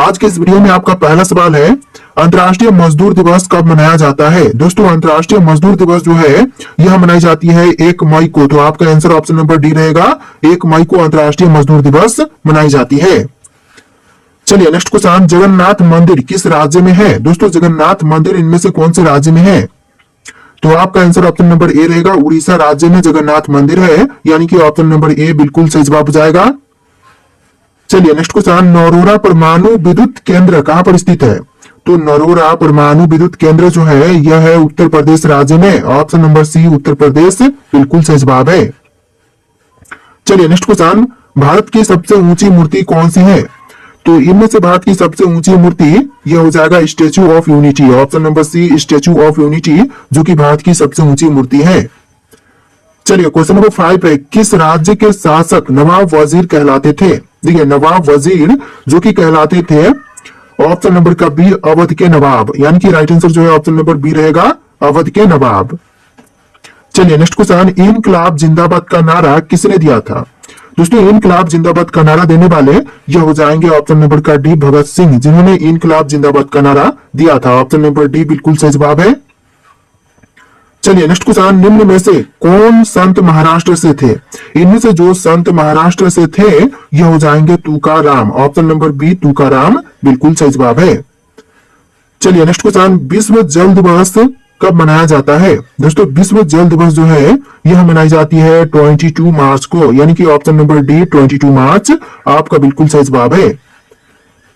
आज के इस वीडियो में आपका पहला सवाल है, अंतर्राष्ट्रीय मजदूर दिवस कब मनाया जाता है। दोस्तों, अंतर्राष्ट्रीय मजदूर दिवस जो है यह मनाई जाती है 1 मई को। तो आपका आंसर ऑप्शन नंबर डी रहेगा, 1 मई को अंतर्राष्ट्रीय मजदूर दिवस मनाई जाती है। चलिए नेक्स्ट क्वेश्चन, जगन्नाथ मंदिर किस राज्य में है। दोस्तों, जगन्नाथ मंदिर इनमें से कौन से राज्य में है। तो आपका आंसर ऑप्शन नंबर ए रहेगा, उड़ीसा राज्य में जगन्नाथ मंदिर है, यानी कि ऑप्शन नंबर ए बिल्कुल सही जवाब हो जाएगा। चलिए नेक्स्ट क्वेश्चन, नरोरा परमाणु विद्युत केंद्र कहां पर स्थित है। तो नरोरा परमाणु विद्युत केंद्र जो है यह है उत्तर प्रदेश राज्य में, ऑप्शन नंबर सी उत्तर प्रदेश बिल्कुल सही जवाब है। चलिए नेक्स्ट क्वेश्चन, भारत की सबसे ऊंची मूर्ति कौन सी है। तो इनमें से भारत की सबसे ऊंची मूर्ति यह हो जाएगा Statue of Unity, option number C Statue of Unity, जो कि भारत की सबसे ऊंची मूर्ति है। चलिए क्वेश्चन नंबर 5 है, किस राज्य के शासक नवाब वजीर कहलाते थे। देखिए, नवाब वजीर जो कि कहलाते थे, ऑप्शन नंबर का बी अवध के नवाब, यानी कि राइट आंसर जो है ऑप्शन नंबर बी रहेगा, अवध के नवाब। चलिए नेक्स्ट क्वेश्चन, इनकलाब जिंदाबाद का नारा किसने दिया था। दोस्तों, इनकलाब जिंदाबाद का नारा देने वाले यह हो जाएंगे ऑप्शन नंबर का डी भगत सिंह, जिन्होंने इनकलाब जिंदाबाद का नारा दिया था। ऑप्शन नंबर डी बिल्कुल सही जवाब है। चलिए नेक्स्ट क्वेश्चन, निम्न में से कौन संत महाराष्ट्र से थे। इनमें से जो संत महाराष्ट्र से थे यह हो जाएंगे Tukaram, option number B Tukaram बिल्कुल सही जवाब है। चलिए नेक्स्ट क्वेश्चन, विश्व जल दिवस कब मनाया जाता है। दोस्तों, विश्व जल दिवस जो है यह मनाई जाती है 22 मार्च को, यानी कि ऑप्शन नंबर डी 22 मार्च आपका बिल्कुल सही जवाब है।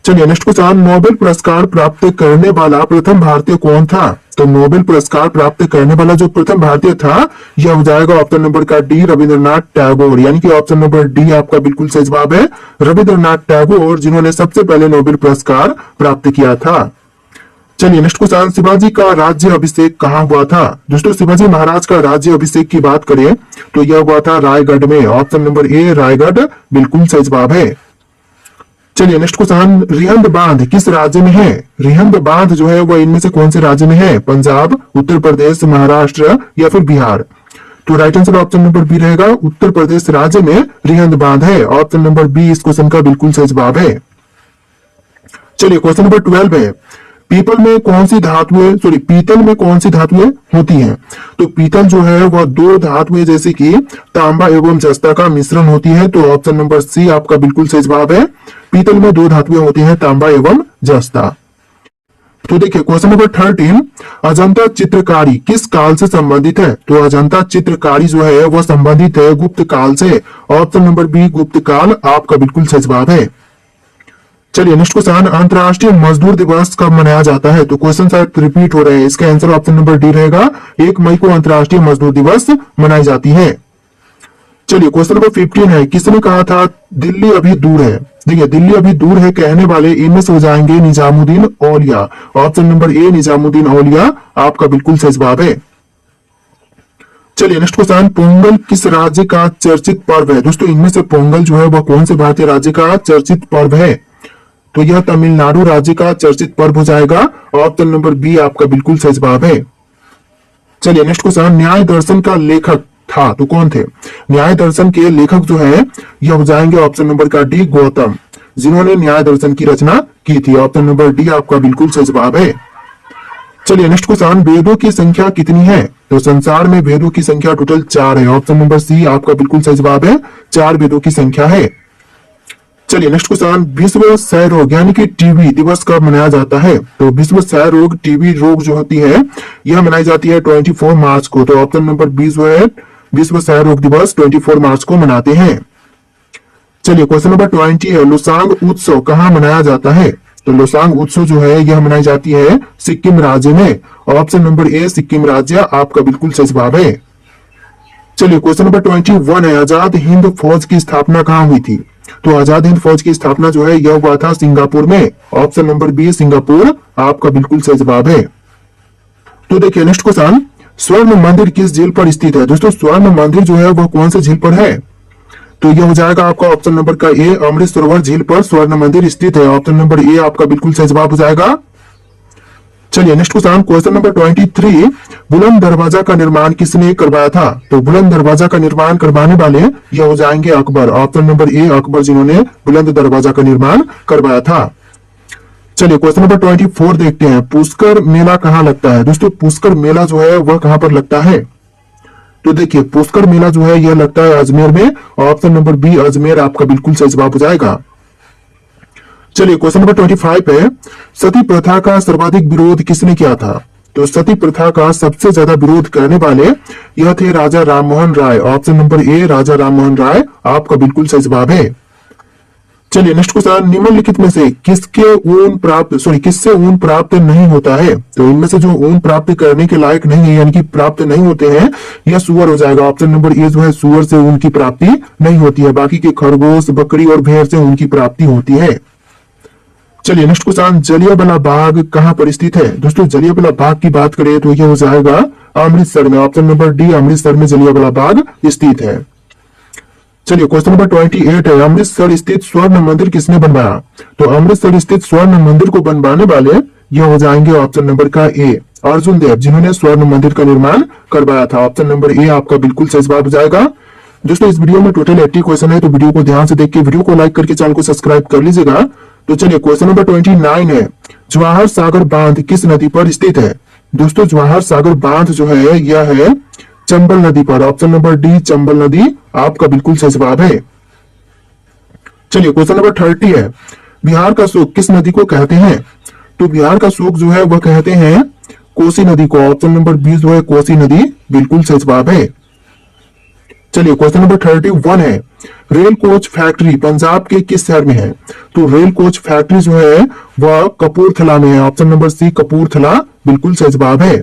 चलिए नेक्स्ट क्वेश्चन, नोबेल पुरस्कार प्राप्त करने वाला प्रथम भारतीय कौन था। तो नोबेल पुरस्कार प्राप्त करने वाला जो प्रथम भारतीय था यह हो जाएगा ऑप्शन नंबर का डी रविंद्रनाथ टैगोर, यानी कि ऑप्शन नंबर डी आपका बिल्कुल सही जवाब है, रविंद्रनाथ टैगोर, जिन्होंने सबसे पहले नोबेल पुरस्कार प्राप्त किया था। चलिए नेक्स्ट क्वेश्चन, शिवाजी का राज्य अभिषेक कहाँ हुआ था। दोस्तों, शिवाजी महाराज का राज्य अभिषेक की बात करें तो यह हुआ था रायगढ़ में, ऑप्शन नंबर ए रायगढ़ बिल्कुल सही जवाब है। चलिए नेक्स्ट क्वेश्चन, रिहंद बांध किस राज्य में है। रिहंद बांध जो है वह इनमें से कौन से राज्य में है, पंजाब, उत्तर प्रदेश, महाराष्ट्र या फिर बिहार। तो right answer option number B रहेगा, उत्तर प्रदेश राज्य में रिहंद बांध है, ऑप्शन नंबर बी इस क्वेश्चन का बिल्कुल सही जवाब है। चलिए क्वेश्चन नंबर 12 है, पीतल में कौन सी धातुएं होती हैं। तो पीतल जो है वह दो धातुएं जैसे कि तांबा एवं जस्ता का मिश्रण होती है, तो ऑप्शन नंबर सी आपका बिल्कुल सही जवाब है, पीतल में दो धातुएं होती हैं, तांबा एवं जस्ता। तो देखिए क्वेश्चन नंबर 13, अजंता चित्रकारी किस काल से संबंधित है। तो अजंता चित्रकारी जो है वह संबंधित है गुप्त काल से, ऑप्शन नंबर बी गुप्त काल आपका बिल्कुल सही जवाब है। चलिए नेक्स्ट क्वेश्चन, अंतर्राष्ट्रीय मजदूर दिवस कब मनाया जाता है। तो क्वेश्चन शायद रिपीट हो रहे हैं, इसका आंसर ऑप्शन नंबर डी रहेगा, 1 मई को अंतर्राष्ट्रीय मजदूर दिवस मनाई जाती है। चलिए क्वेश्चन नंबर 15 है, किसने कहा था दिल्ली अभी दूर है। देखिए, दिल्ली अभी दूर है कहने वाले इनमें से हो जाएंगे निजामुद्दीन औलिया, ऑप्शन नंबर ए निजामुद्दीन औलिया आपका बिल्कुल सही जवाब है। चलिए नेक्स्ट क्वेश्चन, पोंगल किस राज्य का चर्चित पर्व है। दोस्तों, इनमें से पोंगल जो है वह कौन से भारतीय राज्य का चर्चित पर्व है। तो यह तमिलनाडु राज्य का चर्चित पर्व हो जाएगा, ऑप्शन नंबर बी आपका बिल्कुल सही जवाब है। चलिए नेक्स्ट क्वेश्चन, न्याय दर्शन का लेखक था तो कौन थे। न्याय दर्शन के लेखक जो है यह हो जाएंगे ऑप्शन नंबर का डी गौतम, जिन्होंने न्याय दर्शन की रचना की थी, ऑप्शन नंबर डी आपका बिल्कुल सही जवाब है। चलिए नेक्स्ट क्वेश्चन, वेदों की संख्या कितनी है। तो संसार में वेदों की संख्या टोटल 4 है, ऑप्शन नंबर सी आपका बिल्कुल सही जवाब है, 4 वेदों की संख्या है। चलिए नेक्स्ट क्वेश्चन, विश्व क्षय रोग यानी कि टीबी दिवस कब मनाया जाता है। तो विश्व क्षय रोग टीबी रोग जो होती है यह मनाई जाती है 24 मार्च को, तो ऑप्शन नंबर बी जो है विश्व क्षय रोग दिवस 24 मार्च को मनाते हैं। चलिए क्वेश्चन नंबर 20 है, लोसांग उत्सव कहाँ मनाया जाता है। तो लोसांग उत्सव जो है यह मनाई जाती है सिक्किम राज्य में, ऑप्शन नंबर ए सिक्किम राज्य आपका बिल्कुल सही जवाब है। चलिए क्वेश्चन नंबर 21 है, आजाद हिंद फौज की स्थापना कहाँ हुई थी। तो आजाद हिंद फौज की स्थापना जो है यह हुआ था सिंगापुर में, ऑप्शन नंबर बी सिंगापुर आपका बिल्कुल सही जवाब है। तो देखिए नेक्स्ट क्वेश्चन, स्वर्ण मंदिर किस झील पर स्थित है। दोस्तों, स्वर्ण मंदिर जो है वह कौन से झील पर है। तो यह हो जाएगा आपका ऑप्शन नंबर का ए अमृत सरोवर झील पर स्वर्ण मंदिर स्थित है, ऑप्शन नंबर ए आपका बिल्कुल सही जवाब हो जाएगा। चलिए नेक्स्ट क्वेश्चन नंबर 23, बुलंद दरवाजा का निर्माण किसने करवाया था। तो बुलंद दरवाजा का निर्माण करवाने वाले यह हो जाएंगे Akbar, option number A Akbar, जिन्होंने बुलंद दरवाजा का निर्माण करवाया था। चलिए क्वेश्चन नंबर 24 देखते हैं। पुष्कर मेला कहाँ लगता है? दोस्तों पुष्कर मेला जो है वह कहाँ पर लगता है? तो देखिए पुष्कर मेला जो है यह लगता है अजमेर में। ऑप्शन नंबर बी अजमेर आपका बिल्कुल सही जवाब हो जाएगा। चलिए क्वेश्चन नंबर 25 है, सती प्रथा का सर्वाधिक विरोध किसने किया था? तो सती प्रथा का सबसे ज्यादा विरोध करने वाले यह थे Raja Rammohan Roy. Option number A Raja Rammohan Roy आपका बिल्कुल सही जवाब है। चलिए नेक्स्ट क्वेश्चन, निम्नलिखित में से किससे ऊन प्राप्त नहीं होता है? तो इनमें से जो ऊन प्राप्त करने के लायक नहीं है यानी कि प्राप्त नहीं होते हैं, यह सुअर हो जाएगा। ऑप्शन नंबर ए जो है सुअर से ऊन की प्राप्ति नहीं होती है, बाकी के खरगोश, बकरी और भेड़ से ऊन की प्राप्ति होती है। चलिए नेक्स्ट क्वेश्चन, जलियांवाला बाग कहां पर स्थित है? दोस्तों जलियांवाला बाग की बात करें तो यह हो जाएगा अमृतसर में। ऑप्शन नंबर डी अमृतसर में जलियांवाला बाग स्थित है। चलिए क्वेश्चन नंबर 28 है, अमृतसर स्थित स्वर्ण मंदिर किसने बनवाया? तो अमृतसर स्थित स्वर्ण मंदिर को बनवाने वाले यह हो जाएंगे ऑप्शन नंबर का ए अर्जुन देव, जिन्होंने स्वर्ण मंदिर का निर्माण करवाया था। ऑप्शन नंबर ए आपका बिल्कुल सही जवाब हो जाएगा। दोस्तों इस वीडियो में टोटल 80 क्वेश्चन है, तो वीडियो को ध्यान से देख के वीडियो को लाइक करके चैनल को सब्सक्राइब कर लीजिएगा। तो चलिए क्वेश्चन नंबर 29 है, जवाहर सागर बांध किस नदी पर स्थित है? दोस्तों जवाहर सागर बांध जो है यह है चंबल नदी पर। ऑप्शन नंबर डी चंबल नदी आपका बिल्कुल सही जवाब है। चलिए क्वेश्चन नंबर 30 है, बिहार का शोक किस नदी को कहते हैं? तो बिहार का शोक जो है वह कहते हैं कोसी नदी को। ऑप्शन नंबर बी जो है कोसी नदी बिल्कुल सही जवाब है। चलिए क्वेश्चन नंबर 31 है, रेल कोच फैक्ट्री पंजाब के किस शहर में है? तो रेल कोच फैक्ट्री जो है वह कपूरथला में है। ऑप्शन नंबर सी कपूरथला बिल्कुल सही जवाब है।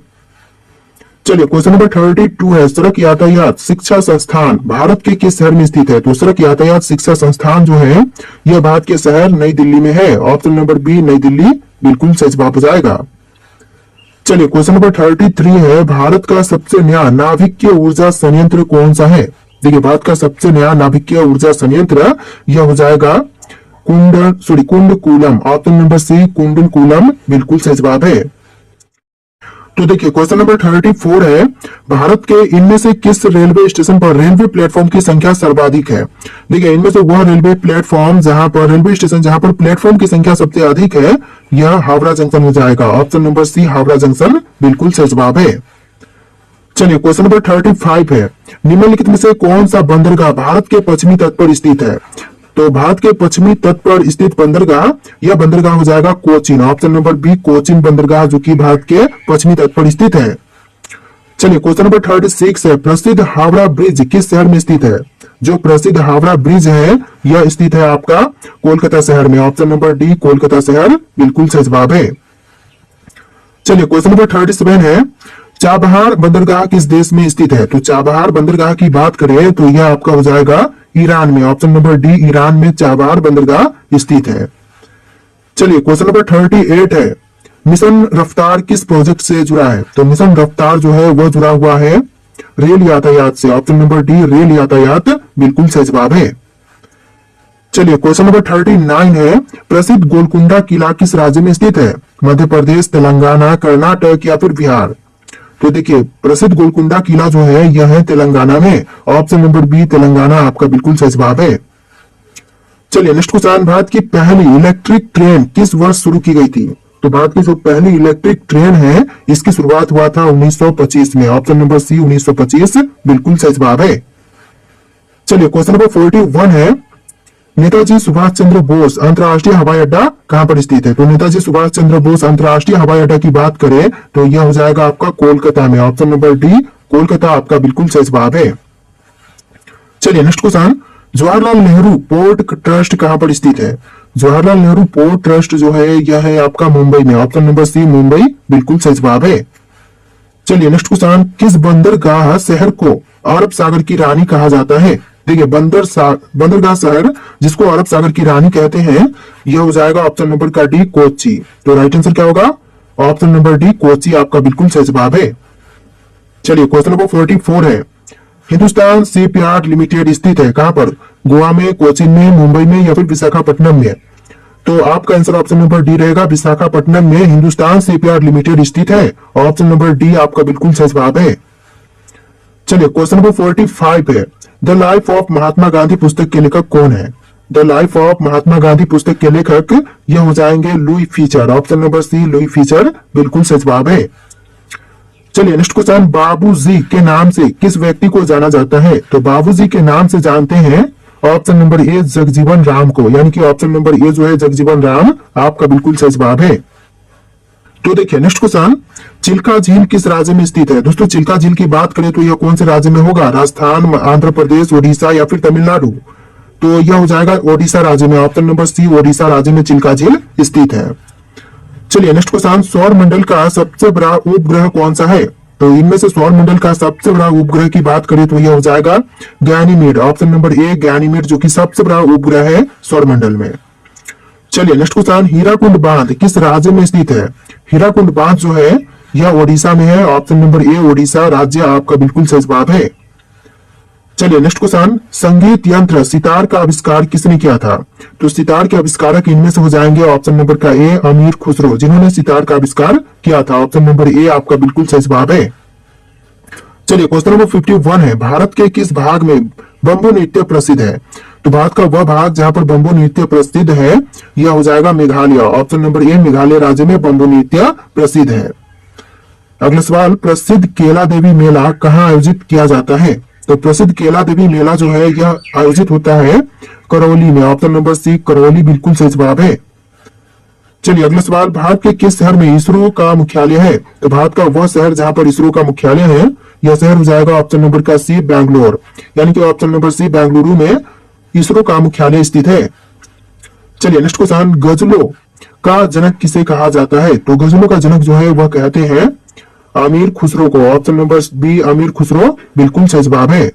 चलिए क्वेश्चन नंबर 32 है, सड़क यातायात शिक्षा संस्थान भारत के किस शहर में स्थित है? तो सड़क यातायात शिक्षा संस्थान जो है यह भारत के शहर नई दिल्ली में है। ऑप्शन नंबर बी नई दिल्ली बिल्कुल सही जवाब हो जाएगा। चलिए क्वेश्चन नंबर 33 है, भारत का सबसे नया नाभिकीय ऊर्जा संयंत्र कौन सा है? देखिए भारत का सबसे नया नाभिकीय ऊर्जा संयंत्र यह हो जाएगा कुंडकुलम। ऑप्शन नंबर सी कुंडकुलम बिल्कुल सही जवाब है। तो देखिए क्वेश्चन नंबर 34 है, भारत के इनमें से किस रेलवे स्टेशन पर रेलवे प्लेटफॉर्म की संख्या सर्वाधिक है? देखिए इनमें से वह रेलवे प्लेटफॉर्म जहां पर रेलवे स्टेशन जहां पर प्लेटफॉर्म की संख्या सबसे अधिक है यह हावड़ा जंक्शन हो जाएगा। Option number C Howrah junction बिल्कुल सही जवाब है। चलिए क्वेश्चन नंबर 35 है, निम्नलिखित में से कौन सा बंदरगाह भारत के पश्चिमी तट पर स्थित है? तो भारत के पश्चिमी तट पर स्थित बंदरगाह यह बंदरगाह हो जाएगा Cochin. Option number B Cochin बंदरगाह जो कि भारत के पश्चिमी तट पर स्थित है। चलिए क्वेश्चन नंबर 36 है, प्रसिद्ध हावड़ा ब्रिज किस शहर में स्थित है? जो प्रसिद्ध हावड़ा ब्रिज है यह स्थित है आपका कोलकाता शहर में। ऑप्शन नंबर डी कोलकाता शहर बिल्कुल सही जवाब है। चलिए क्वेश्चन नंबर 37 है, चाबहार बंदरगाह किस देश में स्थित है? तो चाबहार बंदरगाह की बात करें तो यह आपका हो जाएगा ईरान में। ऑप्शन नंबर डी ईरान में चाबहार बंदरगाह स्थित है। चलिए क्वेश्चन नंबर 38 है, मिशन रफ्तार किस प्रोजेक्ट से जुड़ा है? तो मिशन रफ्तार जो है वह जुड़ा हुआ है रेल यातायात से। ऑप्शन नंबर डी रेल यातायात बिल्कुल सही जवाब है। चलिए क्वेश्चन नंबर 39 है, प्रसिद्ध गोलकुंडा किला किस राज्य में स्थित है? मध्य प्रदेश, तेलंगाना, कर्नाटक या फिर बिहार? तो देखिए प्रसिद्ध गोलकुंडा किला जो है यह है तेलंगाना में। ऑप्शन नंबर बी तेलंगाना आपका बिल्कुल सही जवाब है। चलिए नेक्स्ट क्वेश्चन, भारत की पहली इलेक्ट्रिक ट्रेन किस वर्ष शुरू की गई थी? तो भारत की जो पहली इलेक्ट्रिक ट्रेन है इसकी शुरुआत हुआ था 1925 में। ऑप्शन नंबर सी 1925 बिल्कुल सही जवाब है। चलिए क्वेश्चन नंबर 41 है, नेताजी सुभाष चंद्र बोस अंतर्राष्ट्रीय हवाई अड्डा कहां पर स्थित है? तो नेताजी सुभाष चंद्र बोस अंतर्राष्ट्रीय हवाई अड्डा की बात करें तो यह हो जाएगा आपका कोलकाता में। ऑप्शन नंबर डी कोलकाता आपका बिल्कुल सही जवाब है। चलिए next question, Jawaharlal Nehru port trust कहां पर स्थित है? जवाहरलाल नेहरू पोर्ट ट्रस्ट जो है यह है आपका मुंबई में। ऑप्शन नंबर सी मुंबई बिल्कुल सही जवाब है। चलिए नेक्स्ट क्वेश्चन, किस बंदरगाह शहर को अरब सागर की रानी कहा जाता है? देखिए बंदरगाह शहर जिसको अरब सागर की रानी कहते हैं यह हो जाएगा ऑप्शन नंबर का डी कोच्चि। तो राइट आंसर क्या होगा? ऑप्शन नंबर डी कोच्चि आपका बिल्कुल सही जवाब है। चलिए क्वेश्चन नंबर 44 है, हिंदुस्तान शिपयार्ड लिमिटेड स्थित है कहां पर? गोवा में, कोचीन में, मुंबई में या फिर विशाखापट्टनम में? तो आपका आंसर ऑप्शन नंबर डी रहेगा, विशाखापट्टनम में हिंदुस्तान शिपयार्ड लिमिटेड स्थित है। ऑप्शन नंबर डी आपका बिल्कुल सही जवाब है। चलिए क्वेश्चन नंबर 45 है, the life of Mahatma Gandhi पुस्तक के लेखक कौन है? The life of Mahatma Gandhi पुस्तक के लेखक यह हो जाएंगे Louis Fischer. Option number C Louis Fischer बिल्कुल सही जवाब है। चलिए नेक्स्ट क्वेश्चन, बाबूजी के नाम से किस व्यक्ति को जाना जाता है? तो बाबूजी के नाम से जानते हैं option number A Jagjivan Ram को, यानी कि ऑप्शन नंबर ए जो है जगजीवन राम आपका बिल्कुल सही जवाब है। तो देखिए नेक्स्ट क्वेश्चन, चिल्का झील किस राज्य में स्थित है? दोस्तों चिल्का झील की बात करें तो यह कौन से राज्य में होगा? राजस्थान, आंध्र प्रदेश, ओडिशा या फिर तमिलनाडु? तो यह हो जाएगा ओडिशा राज्य में। ऑप्शन नंबर सी ओडिशा राज्य में चिल्का झील स्थित है। चलिए नेक्स्ट क्वेश्चन, सौर मंडल का सबसे बड़ा उपग्रह कौन सा है? तो इनमें से सौर मंडल का सबसे बड़ा उपग्रह की बात करें तो यह हो जाएगा Ganymede. Option number A Ganymede जो कि सबसे बड़ा उपग्रह है सौर मंडल में। चलिए नेक्स्ट क्वेश्चन, हीराकुंड बांध किस राज्य में स्थित है? हीराकुंड बांध जो है यह ओडिशा में है। ऑप्शन नंबर ए ओडिशा राज्य आपका बिल्कुल सही जवाब है। चलिए नेक्स्ट क्वेश्चन, संगीत यंत्र सितार का आविष्कार किसने किया था? तो सितार के आविष्कारक इनमें से हो जाएंगे ऑप्शन नंबर का ए अमीर खुसरो, जिन्होंने सितार का आविष्कार किया था। ऑप्शन नंबर ए आपका बिल्कुल सही जवाब है। चलिए क्वेश्चन नंबर 51 है, भारत के किस भाग में बंबू नृत्य प्रसिद्ध है? तो भारत का वह भाग जहां पर बंबू नृत्य प्रसिद्ध है यह हो जाएगा Meghalaya. Option number A Meghalaya राज्य में बंबू नृत्य प्रसिद्ध है। अगला सवाल, प्रसिद्ध केला देवी मेला कहाँ आयोजित किया जाता है? तो प्रसिद्ध केला देवी मेला जो है यह आयोजित होता है करौली में। ऑप्शन नंबर सी करौली बिल्कुल सही जवाब है। चलिए अगला सवाल, भारत के किस शहर में इसरो का मुख्यालय है? तो भारत का वह शहर जहां पर इसरो का मुख्यालय है यह शहर हो जाएगा ऑप्शन नंबर का सी बैंगलोर, यानी कि ऑप्शन नंबर सी बेंगलुरु में इसरो का मुख्यालय स्थित है। चलिए नेक्स्ट क्वेश्चन, गजलों का जनक किसे कहा जाता है? तो गजलों का जनक जो है वह कहते हैं अमीर खुसरो को। ऑप्शन नंबर बी अमीर खुसरो बिल्कुल सही जवाब है।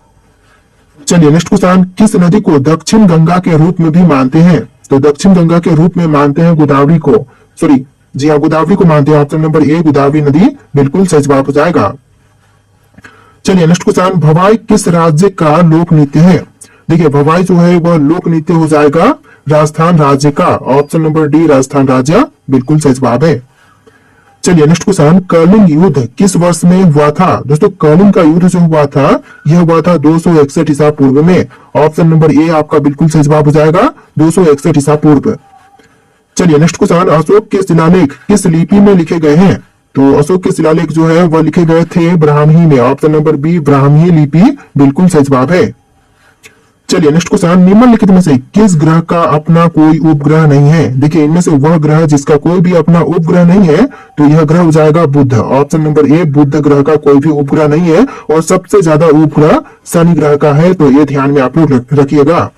चलिए नेक्स्ट क्वेश्चन, किस नदी को दक्षिण गंगा के रूप में भी मानते हैं? तो दक्षिण गंगा के रूप में मानते हैं गोदावरी को, सॉरी जी हाँ गोदावरी को मानते हैं। ऑप्शन नंबर ए गोदावरी नदी बिल्कुल सही जवाब हो जाएगा। चलिए नेक्स्ट क्वेश्चन, भवाई किस राज्य का लोक नृत्य है? देखिए भवाई जो है वह लोक नृत्य हो जाएगा राजस्थान राज्य का। ऑप्शन नंबर डी राजस्थान राज्य बिल्कुल सही जवाब है। चलिए नेक्स्ट क्वेश्चन, कर्लिंग युद्ध किस वर्ष में हुआ था? दोस्तों कर्लिंग का युद्ध जो हुआ था यह हुआ था 261 ईसा पूर्व में। ऑप्शन नंबर ए आपका बिल्कुल सही जवाब हो जाएगा 261 ईसा पूर्व। चलिए नेक्स्ट क्वेश्चन, अशोक के शिलालेख किस लिपि में लिखे गए हैं? तो अशोक के शिलालेख जो है वह लिखे गए थे ब्राह्मी में। ऑप्शन नंबर बी ब्राह्मी लिपि बिल्कुल सही जवाब है। चलिए नेक्स्ट क्वेश्चन, निम्नलिखित में से किस ग्रह का अपना कोई उपग्रह नहीं है? देखिए इनमें से वह ग्रह जिसका कोई भी अपना उपग्रह नहीं है तो यह ग्रह हो जाएगा बुध। ऑप्शन नंबर ए बुध ग्रह का कोई भी उपग्रह नहीं है और सबसे ज्यादा उपग्रह शनि ग्रह का है, तो ये ध्यान में आप लोग रखिएगा।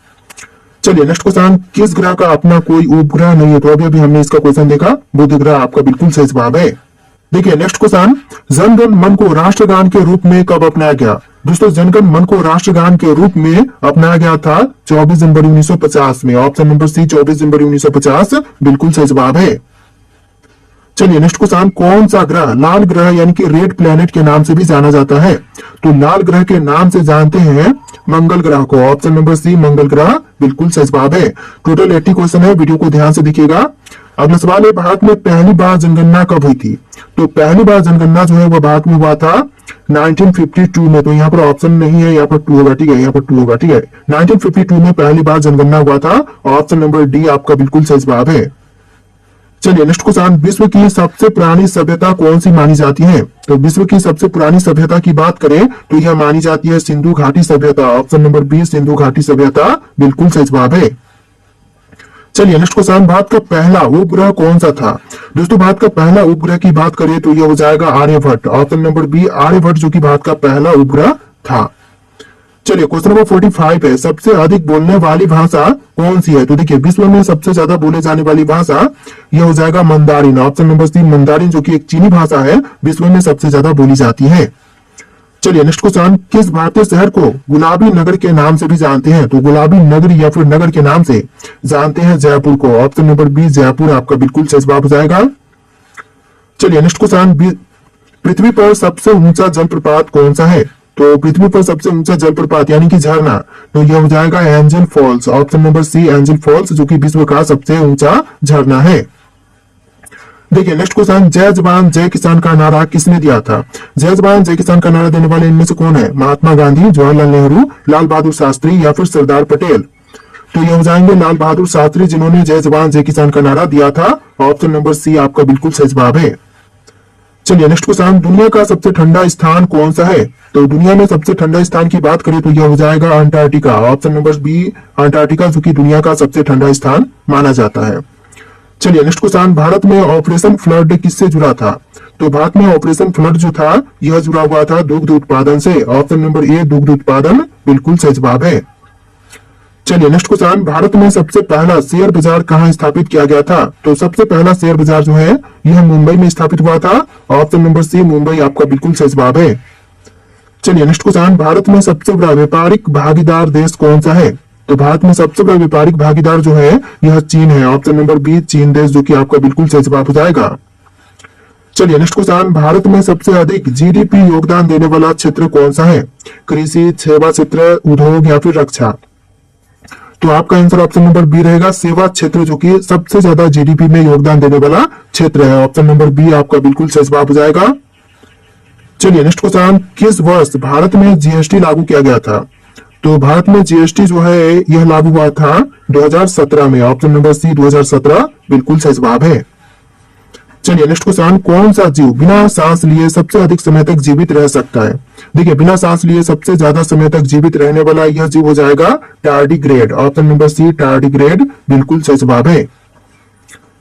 चलिए नेक्स्ट क्वेश्चन, किस ग्रह का अपना कोई उपग्रह नहीं है? तो अभी हमने इसका क्वेश्चन देखा, बुध ग्रह आपका बिल्कुल सही जवाब है। देखिए नेक्स्ट क्वेश्चन, जनगण मन को राष्ट्रगान के रूप में कब अपनाया गया? दोस्तों जनगण मन को राष्ट्रगान के रूप में अपनाया गया था 24 जनवरी 1950 में। ऑप्शन नंबर सी 24 जनवरी 1950 बिल्कुल सही जवाब है। चलिए नेक्स्ट क्वेश्चन, कौन सा ग्रह लाल ग्रह यानी कि रेड प्लैनेट के नाम से भी जाना जाता है? तो लाल ग्रह के नाम से जानते हैं मंगल ग्रह को। ऑप्शन नंबर सी मंगल ग्रह बिल्कुल सही जवाब है। टोटल 80 क्वेश्चन है, वीडियो को ध्यान से देखिएगा। अगला सवाल है, भारत में पहली बार जनगणना कब हुई थी? तो पहली बार जनगणना जो है वह भारत में हुआ था 1952 में। तो यहाँ पर ऑप्शन नहीं है, यहाँ पर 2 होगा, ठीक है, यहाँ पर 2 होगा, ठीक है। 1952 में पहली बार जनगणना हुआ था। ऑप्शन नंबर डी आपका बिल्कुल सही जवाब है। चलिए नेक्स्ट क्वेश्चन, विश्व की सबसे पुरानी सभ्यता कौन सी मानी जाती है? तो विश्व की सबसे पुरानी सभ्यता की बात करें तो यह मानी जाती है सिंधु घाटी सभ्यता। ऑप्शन नंबर बी सिंधु घाटी सभ्यता बिल्कुल सही जवाब है। चलिए नेक्स्ट क्वेश्चन, भारत का पहला उपग्रह कौन सा था? दोस्तों भारत का पहला उपग्रह की बात करें तो यह हो जाएगा Aryabhata. Option number B Aryabhata जो कि भारत का पहला उपग्रह था। चलिए क्वेश्चन नंबर 45 है, सबसे अधिक बोलने वाली भाषा कौन सी है? तो देखिए विश्व में सबसे ज्यादा बोले जाने वाली भाषा यह हो जाएगा Mandarin. Option number C Mandarin जो कि एक चीनी भाषा है, विश्व में सबसे ज्यादा बोली जाती है। चलिए नेक्स्ट क्वेश्चन, किस भारतीय शहर को गुलाबी नगर के नाम से भी जानते हैं? तो गुलाबी नगर या फिर नगर के नाम से जानते हैं जयपुर को। ऑप्शन नंबर बी जयपुर आपका बिल्कुल सही जवाब हो जाएगा। चलिए नेक्स्ट क्वेश्चन, पृथ्वी पर सबसे ऊंचा जलप्रपात कौन सा है? तो पृथ्वी पर सबसे ऊंचा जलप्रपात यानी कि झरना तो यह हो जाएगा Angel Falls. Option number C Angel Falls जो कि विश्व का सबसे ऊंचा झरना है। देखिए नेक्स्ट क्वेश्चन, जय जवान जय किसान का नारा किसने दिया था? जय जवान जय किसान का नारा देने वाले इनमें से कौन है? महात्मा गांधी, जवाहरलाल नेहरू, लाल बहादुर शास्त्री या फिर सरदार पटेल? तो ये हो जाएंगे लाल बहादुर शास्त्री, जिन्होंने जय जवान जय किसान का नारा दिया था। ऑप्शन नंबर सी आपका बिल्कुल सही जवाब है। चलिए नेक्स्ट क्वेश्चन, दुनिया का सबसे ठंडा स्थान कौन सा है? तो दुनिया में सबसे ठंडा स्थान की बात करें तो यह हो जाएगा Antarctica. Option number B Antarctica, जो कि दुनिया का सबसे ठंडा स्थान माना जाता है। चलिए नेक्स्ट क्वेश्चन, भारत में ऑपरेशन फ्लड किससे जुड़ा था? तो भारत में ऑपरेशन फ्लड जो था यह जुड़ा हुआ था दुग्ध उत्पादन से। ऑप्शन नंबर ए दुग्ध उत्पादन बिल्कुल सही जवाब है। चलिए नेक्स्ट क्वेश्चन, भारत में सबसे पहला शेयर बाजार कहाँ स्थापित किया गया था? तो सबसे पहला शेयर बाजार जो है यह मुंबई में स्थापित हुआ था। ऑप्शन नंबर सी मुंबई आपका बिल्कुल सही जवाब है। चलिए नेक्स्ट क्वेश्चन, भारत में सबसे बड़ा व्यापारिक भागीदार देश कौन सा है? तो भारत में सबसे बड़ा व्यापारिक भागीदार जो है यह चीन है। ऑप्शन नंबर बी चीन देश, जो कि आपका बिल्कुल सही जवाब हो जाएगा। चलिए नेक्स्ट क्वेश्चन, भारत में सबसे अधिक जीडीपी योगदान देने वाला क्षेत्र कौन सा है? कृषि, सेवा क्षेत्र, उद्योग या फिर रक्षा? तो आपका आंसर ऑप्शन नंबर बी रहेगा, सेवा क्षेत्र, जो कि सबसे ज्यादा जीडीपी में योगदान देने वाला क्षेत्र है। ऑप्शन नंबर बी आपका बिल्कुल सही जवाब हो जाएगा। चलिए नेक्स्ट क्वेश्चन, किस वर्ष भारत में जीएसटी लागू किया गया था? तो भारत में जीएसटी जो है यह लागू हुआ था 2017 में। ऑप्शन नंबर सी 2017 बिल्कुल सही जवाब है। चलिए नेक्स्ट क्वेश्चन, कौन सा जीव बिना सांस लिए सबसे अधिक समय तक जीवित रह सकता है? देखिए बिना सांस लिए सबसे ज्यादा समय तक जीवित रहने वाला यह जीव हो जाएगा tardigrade. Option number C tardigrade बिल्कुल सही जवाब है।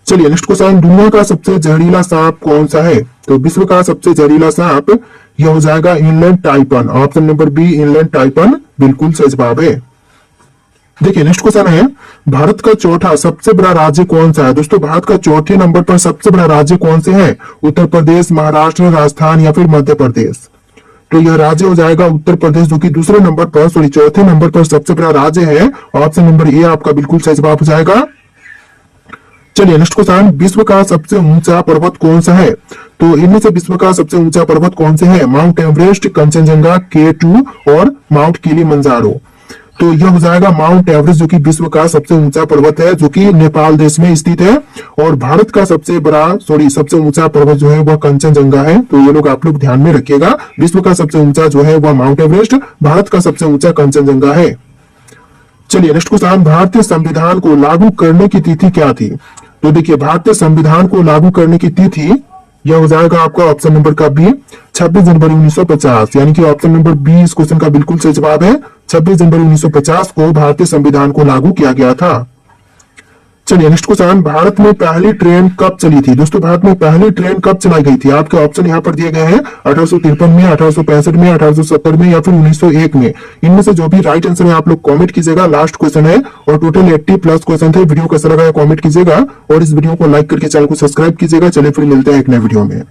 चलिए नेक्स्ट क्वेश्चन, दुनिया का सबसे जहरीला सांप कौन सा है? तो विश्व का सबसे जहरीला सांप यह हो जाएगा inland taipan. Option number B inland taipan बिल्कुल सही जवाब है। देखिए नेक्स्ट क्वेश्चन है, भारत का चौथा सबसे बड़ा राज्य कौन सा है? दोस्तों भारत का चौथे नंबर पर सबसे बड़ा राज्य कौन से है? उत्तर प्रदेश, महाराष्ट्र, राजस्थान या फिर मध्य प्रदेश? तो यह राज्य हो जाएगा उत्तर प्रदेश, जो कि दूसरे नंबर पर चौथे नंबर पर सबसे बड़ा राज्य है। ऑप्शन नंबर ए आपका बिल्कुल सही जवाब हो जाएगा। चलिए नेक्स्ट क्वेश्चन, विश्व का सबसे ऊंचा पर्वत कौन सा है? तो इनमें से विश्व का सबसे ऊंचा पर्वत कौन से है? माउंट एवरेस्ट, कंचनजंगा, K2 और माउंट किलिमंजारो? तो यह हो जाएगा माउंट एवरेस्ट, जो कि विश्व का सबसे ऊंचा पर्वत है, जो कि नेपाल देश में स्थित है। और भारत का सबसे ऊंचा पर्वत जो है वह कंचनजंगा है। तो ये लोग आप लोग ध्यान में रखिएगा, विश्व का सबसे ऊंचा जो है वह माउंट एवरेस्ट, भारत का सबसे ऊंचा कंचनजंगा है। चलिए नेक्स्ट क्वेश्चन, भारतीय संविधान को लागू करने की तिथि क्या थी? तो देखिए भारतीय संविधान को लागू करने की तिथि यह हो जाएगा आपका ऑप्शन नंबर का बी 26 जनवरी 1950, यानी कि ऑप्शन नंबर बी इस क्वेश्चन का बिल्कुल सही जवाब है। 26 जनवरी 1950 को भारतीय संविधान को लागू किया गया था। चलिए नेक्स्ट क्वेश्चन, भारत में पहली ट्रेन कब चली थी? दोस्तों भारत में पहली ट्रेन कब चलाई गई थी? आपके ऑप्शन यहाँ पर दिए गए हैं 1853 में, 1865 में, 1870 में या फिर 1901 में। इनमें से जो भी राइट आंसर है आप लोग कमेंट कीजिएगा। लास्ट क्वेश्चन है और टोटल 80+ क्वेश्चन थे। वीडियो कैसा लगा कमेंट कीजिएगा और इस वीडियो को लाइक करके चैनल को सब्सक्राइब कीजिएगा। चलिए फिर मिलते हैं एक नए वीडियो में।